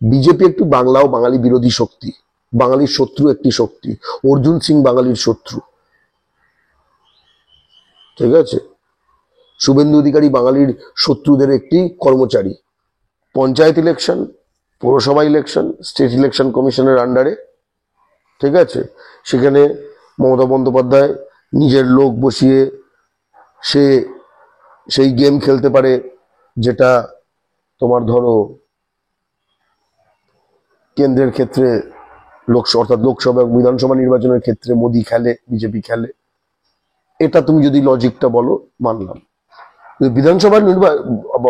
BJP একটু বাংলা ও বাঙালি বিরোধী শক্তি, বাঙালির শত্রু একটি শক্তি। অর্জুন সিং বাঙালির শত্রু, ঠিক আছে। শুভেন্দু অধিকারী বাঙালির শত্রুদের একটি কর্মচারী। পঞ্চায়েত ইলেকশন, পৌরসভা ইলেকশন, স্টেট ইলেকশন কমিশনের আন্ডারে, ঠিক আছে। সেখানে মমতা বন্দ্যোপাধ্যায় নিজের লোক বসিয়ে সে সেই গেম খেলতে পারে যেটা তোমার ধরো কেন্দ্রের ক্ষেত্রে অর্থাৎ লোকসভা এবং বিধানসভা নির্বাচনের ক্ষেত্রে মোদি খেলে, বিজেপি খেলে। এটা তুমি যদি লজিকটা বলো মানলাম। বিধানসভা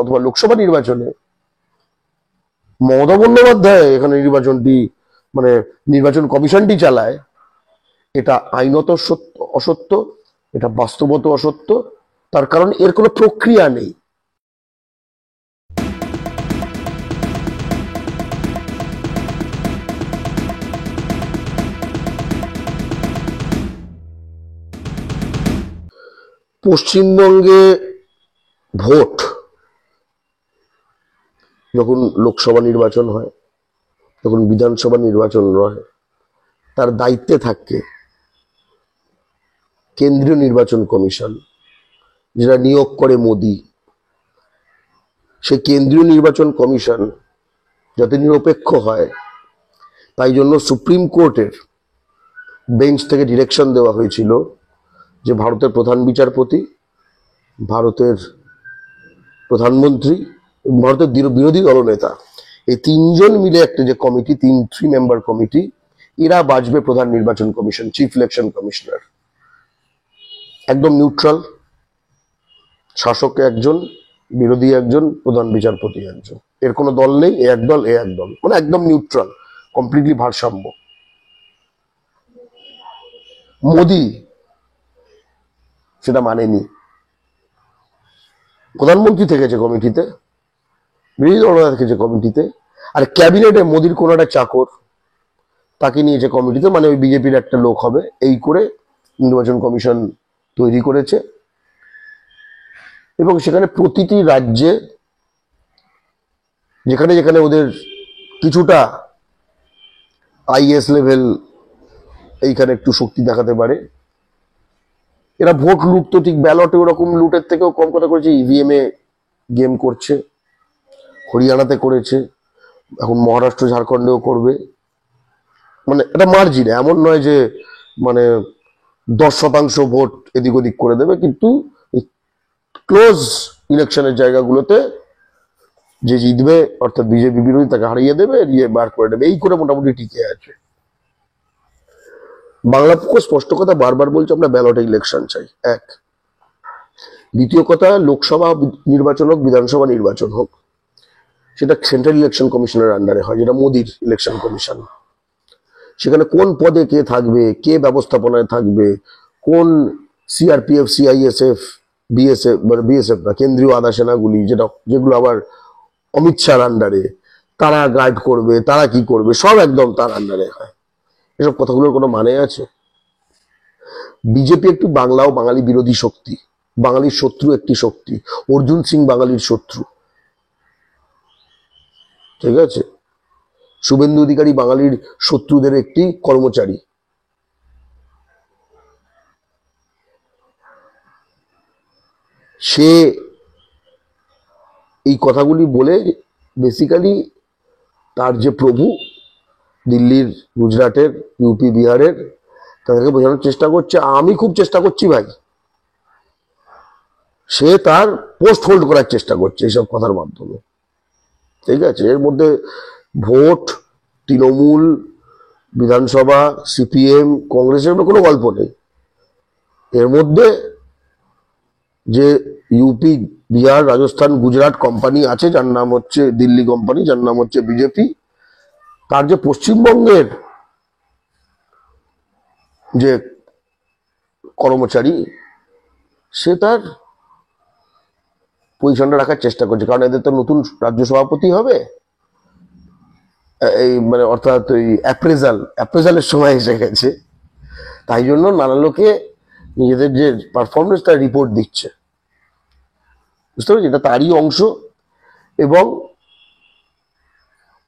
অথবা লোকসভা নির্বাচনে মমতা বন্দ্যোপাধ্যায় এখানে নির্বাচনটি মানে নির্বাচন কমিশনটি চালায়, এটা আইনত অসত্য, এটা বাস্তবত অসত্য। তার কারণ এর কোনো প্রক্রিয়া নেই। পশ্চিমবঙ্গে ভোট যখন লোকসভা নির্বাচন হয়, যখন বিধানসভা নির্বাচন হয়, তার দায়িত্বে থাকে কেন্দ্রীয় নির্বাচন কমিশন, যেটা নিয়োগ করে মোদি। সেই কেন্দ্রীয় নির্বাচন কমিশন যাতে নিরপেক্ষ হয়, তাই জন্য সুপ্রিম কোর্টের বেঞ্চ থেকে ডিরেকশন দেওয়া হয়েছিল যে ভারতের প্রধান বিচারপতি, ভারতের প্রধানমন্ত্রী, ভারতের বিরোধী দলনেতা, এই তিনজন মিলে একটা যে কমিটি, 3 মেম্বার কমিটি, এরা বাছবে প্রধান নির্বাচন কমিশন, চিফ ইলেকশন কমিশনার। একদম নিউট্রাল, শাসক একজন, বিরোধী একজন, প্রধান বিচারপতি একজন। এর কোনো দল নেই, এ এক দল, এ এক দল, মানে একদম নিউট্রাল, কমপ্লিটলি ভারসাম্য। মোদি সেটা মানেনি। প্রধানমন্ত্রী থেকেছে কমিটিতে, বিরোধী দলনেতা থেকেছে কমিটিতে, আর ক্যাবিনেটে মোদির কোন একটা চাকর তাকে নিয়েছে কমিটিতে, মানে ওই বিজেপির একটা লোক হবে, এই করে নির্বাচন কমিশন তৈরি করেছে। এবং সেখানে প্রতিটি রাজ্যে যেখানে যেখানে ওদের কিছুটা আইএস লেভেল এইখানে একটু শক্তি দেখাতে পারে, এরা ভোট লুট তো ঠিক ব্যালটে ওরকম লুটের থেকেও কম কথা করেছে, ইভিএম এ গেম করছে, হরিয়ানাতে করেছে, এখন মহারাষ্ট্র ঝাড়খণ্ডেও করবে। মানে এটা মার্জিন, এমন নয় যে মানে 10% ভোট এদিক ওদিক করে দেবে, কিন্তু ক্লোজ ইলেকশনের জায়গাগুলোতে যে জিতবে অর্থাৎ বিজেপি বিরোধী তাকে হারিয়ে দেবে, ইয়ে বার করে দেবে, এই করে মোটামুটি টিকে আছে। বাংলা পক্ষ স্পষ্ট কথা বারবার বলছে আমরা ব্যালটে ইলেকশন চাই, এক। দ্বিতীয় কথা, লোকসভা নির্বাচন হোক, বিধানসভা নির্বাচন হোক, সেটা সেন্ট্রাল ইলেকশন কমিশনের আন্ডারে হয়, যেটা মোদির ইলেকশন কমিশন। সেখানে কোন পদে কে থাকবে, কে ব্যবস্থাপনায় থাকবে, কোন সিআরপিএফ, সিআইএসএফ, বিএসএফ না, কেন্দ্রীয় আধা সেনাগুলি, যেগুলো আবার অমিত শাহর আন্ডারে, তারা গাইড করবে, তারা কি করবে, সব একদম তার আন্ডারে হয়। এসব কথাগুলোর কোনো মানে আছে? বিজেপি একটু বাংলা ও বাঙালি বিরোধী শক্তি, বাঙালির শত্রু একটি শক্তি। অর্জুন সিং বাঙালির শত্রু, ঠিক আছে। শুভেন্দু অধিকারী বাঙালির শত্রুদের একটি কর্মচারী। সে এই কথাগুলি বলে বেসিক্যালি তার যে প্রভু দিল্লির, গুজরাটের, ইউপি, বিহারের, তাদেরকে বোঝানোর চেষ্টা করছে আমি খুব চেষ্টা করছি ভাই। সে তার পোস্ট হোল্ড করার চেষ্টা করছে এইসব কথার মাধ্যমে, ঠিক আছে। এর মধ্যে ভোট, তৃণমূল, বিধানসভা, সিপিএম, কংগ্রেসের কোনো গল্প নেই। এর মধ্যে যে ইউপি, বিহার, রাজস্থান, গুজরাট কোম্পানি আছে, যার নাম হচ্ছে দিল্লি কোম্পানি, যার নাম হচ্ছে বিজেপি, তার যে পশ্চিমবঙ্গের যে কর্মচারী, সে তার পজিশনটা রাখার চেষ্টা করছে। কারণ এদের তো নতুন রাজ্য সভাপতি হবে, এই মানে অর্থাৎ ওই অ্যাপ্রেজালের সময় এসে গেছে, তাই জন্য নানা লোকে নিজেদের যে পারফরমেন্স তার রিপোর্ট দিচ্ছে, বুঝতে পারছি, এটা তারই অংশ। এবং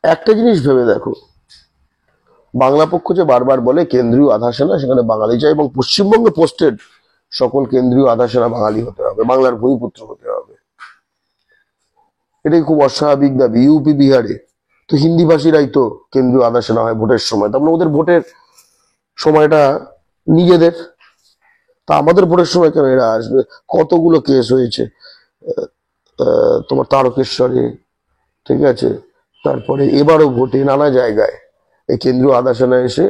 একটা জিনিস ভেবে দেখো, বাংলা পক্ষ যে বারবার বলে কেন্দ্রীয় আধা সেনা সেখানে বাঙালি চাই, এবং পশ্চিমবঙ্গে পোস্টেড সকল কেন্দ্রীয় আধা সেনা বাঙালি হতে হবে, বাংলার ভূমিপুত্র হতে হবে। এটাই খুব অস্বাভাবিক দাবি। ইউপি বিহারে তো হিন্দি ভাষীরাই তো কেন্দ্রীয় আধা সেনা হয় ভোটের সময়, তার মানে ওদের ভোটের সময়টা নিজেদের। তা আমাদের ভোটের সময় কেন এরা আসবে? কতগুলো কেস হয়েছে তোমার তারকেশ্বরে, ঠিক আছে, তারপরে এবারও ভোটে নানা জায়গায় এই কেন্দ্রীয় আধা সেনা এসে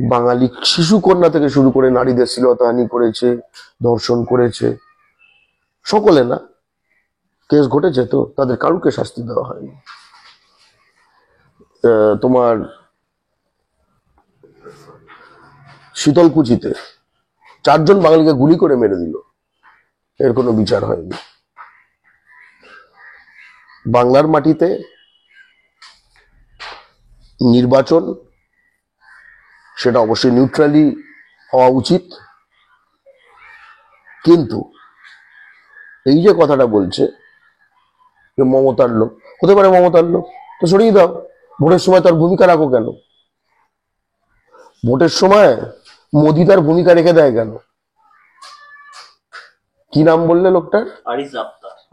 বাঙালি শিশু কন্যা থেকে শুরু করে নারীদের শ্লীলতাহানি করেছে, ধর্ষণ করেছে। সকলে না, কেস ঘটেছে তো, তাদের কারুকে শাস্তি দেওয়া হয়নি। তোমার শীতলকুচিতে 4 জন বাঙালিকে গুলি করে মেরে দিল, এর কোনো বিচার হয়নি। বাংলার মাটিতে নির্বাচন সেটা অবশ্যই নিউট্রালি হওয়া উচিত, কিন্তু এই যে কথাটা বলছে যে মমতার লোক, হতে পারে মমতার লোক, তো সরিয়ে দাও। ভোটের সময় তার ভূমিকা রাখো কেন? ভোটের সময় মোদি তার ভূমিকা রেখে দেয় কেন? কি নাম বললে লোকটার?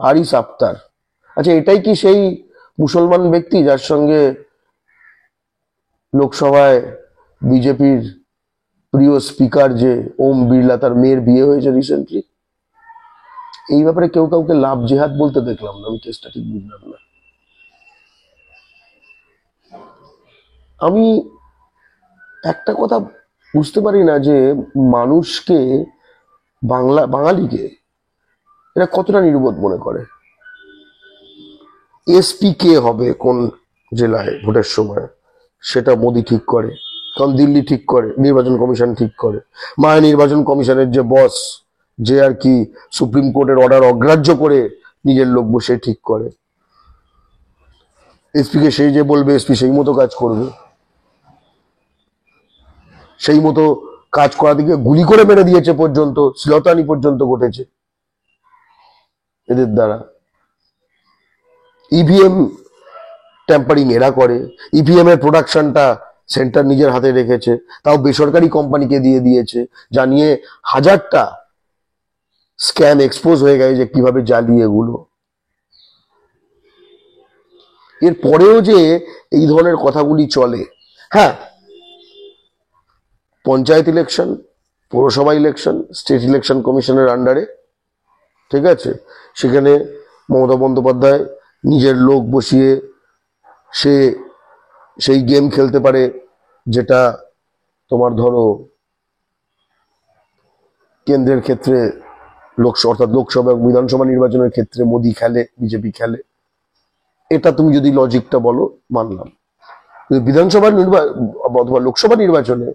আরিস আফতার। আচ্ছা, এটাই কি সেই মুসলমান ব্যক্তি যার সঙ্গে লোকসভায় বিজেপির প্রিয় স্পিকার যে ওম বিড়লা, তার মেয়ের বিয়ে হয়েছে রিসেন্টলি? এই ব্যাপারে কেউ কাউকে লাভ জেহাদ বলতে দেখলাম না, আমি কেসটা ঠিক বুঝলাম না। আমি একটা কথা বুঝতে পারি না যে মানুষকে, বাঙালিকে এরা কতটা নির্বোধ মনে করে। এসপি কে হবে কোন জেলায় ভোটের সময় সেটা মোদি ঠিক করে, কারণ দিল্লি ঠিক করে, নির্বাচন কমিশন ঠিক করে। নির্বাচন কমিশনের যে বস, যে আর কি সুপ্রিম কোর্টের অর্ডার অগ্রাহ্য করে নিজের লোক বসে ঠিক করে। এসপি কে সেই যে বলবে এসপি সেই মতো কাজ করবে, সেই মতো কাজ করা দিকে গুলি করে মেরে দিয়েছে পর্যন্ত, শ্লীলতাহানি পর্যন্ত ঘটেছে এদের দ্বারা। ইভিএম ট্যাম্পারিং এরা করে, ইভিএম এর প্রোডাকশনটা সেন্টার নিজের হাতে রেখেছে, তাও বেসরকারি কোম্পানিকে দিয়ে দিয়েছে, জানিয়ে হাজারটা স্ক্যাম এক্সপোজ হয়ে গেছে যে কিভাবে জ্বালিয়ে এগুলো। এর পরেও যে এই ধরনের কথাগুলি চলে। হ্যাঁ, পঞ্চায়েত ইলেকশন, পৌরসভা ইলেকশন, স্টেট ইলেকশন কমিশনের আন্ডারে, ঠিক আছে, সেখানে মমতা বন্দ্যোপাধ্যায় নিজের লোক বসিয়ে সে সেই গেম খেলতে পারে যেটা তোমার ধরো কেন্দ্রের ক্ষেত্রে অর্থাৎ লোকসভা এবং বিধানসভা নির্বাচনের ক্ষেত্রে মোদি খেলে, বিজেপি খেলে। এটা তুমি যদি লজিকটা বলো মানলাম, বিধানসভা অথবা লোকসভা নির্বাচনে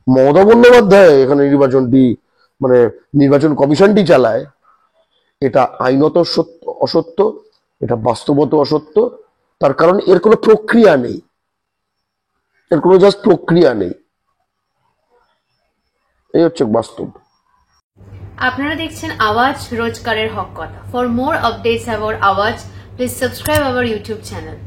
মমতা বন্দ্যোপাধ্যায় এখানে নির্বাচনটি, মানে নির্বাচন কমিশনটি চালায়, এটা আইনত অসত্য, এটা বাস্তবত অসত্য। তার কারণ এর কোনো প্রক্রিয়া নেই, এর কোনো জাস্ট প্রক্রিয়া নেই, এই হচ্ছে বাস্তব। আপনারা দেখছেন আওয়াজ, রোজকারের হক কথা। ফর মোর আপডেটস অ্যাবাউট আওয়াজ, please subscribe our YouTube channel.